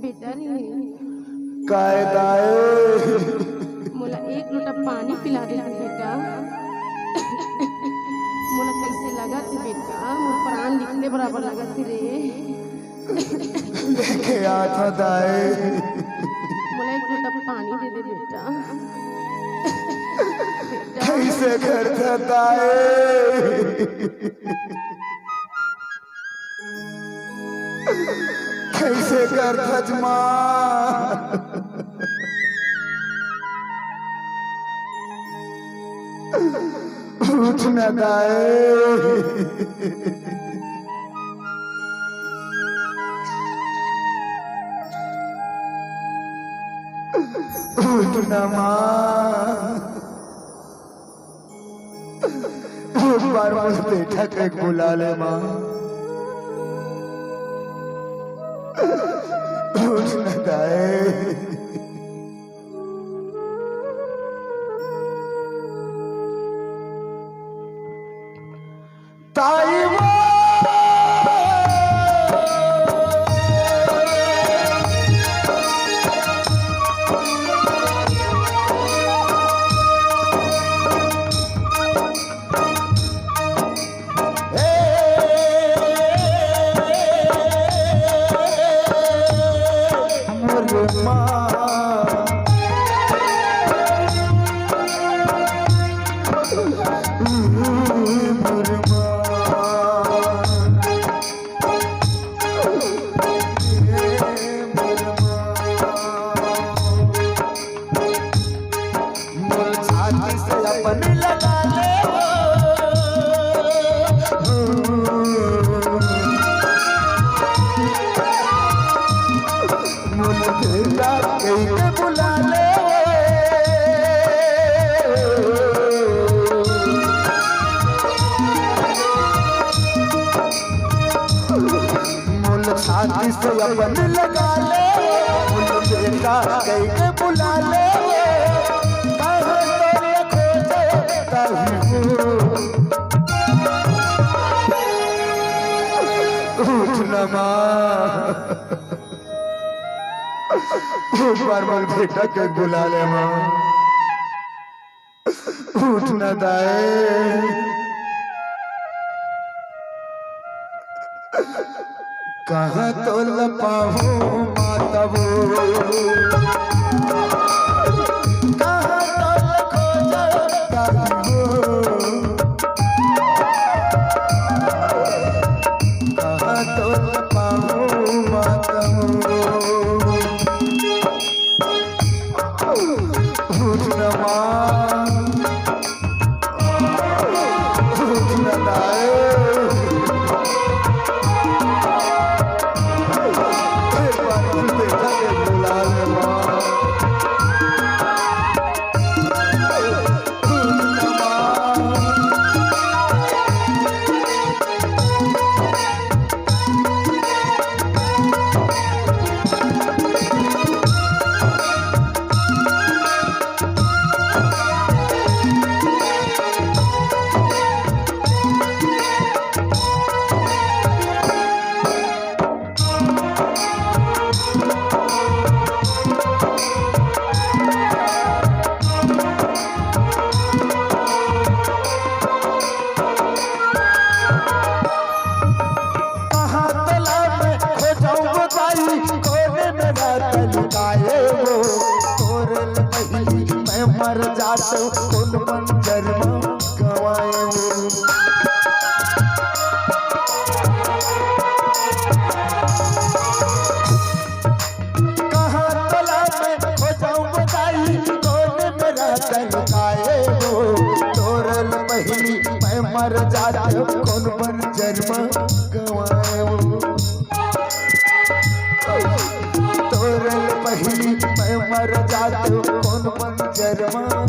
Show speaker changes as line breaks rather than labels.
बेटा रे
कायदाए
मोला एक लोटा पानी पिला दे बेटा। मोला कैसे लगा थे बेटा, मोर प्राण निकले बराबर लगा थे रे।
लेके आता दाए
मोला एक लोटा पानी दे दे बेटा। बेटा
कैसे करता दाए कैसे करता जमा उठ न दाए उठ न मां एक बार मुझ बेटा के बुला ले मां उठ न दाए ताई वो बुला ले मुल छाती से अपन लगा ले मुल बेटा कहीं बुला ले उठ न मां एक बार बोल बेटा के बुला ले मां उठ न दाए कहाँ तो लपाहू मातबू कहाँ तो लखोजा ताबू कहाँ तो लपाहू मातबू उठ न मां उठ न दाए मर जाते कौन मंजर में गवाए कहाँ तला में हो जाऊं बताई कौन मेरा तन गाए वो तोरल पहली मैं मर जाते कौन मंजर में गवाए तोरल पहली मैं मर जाते कौन मंजर में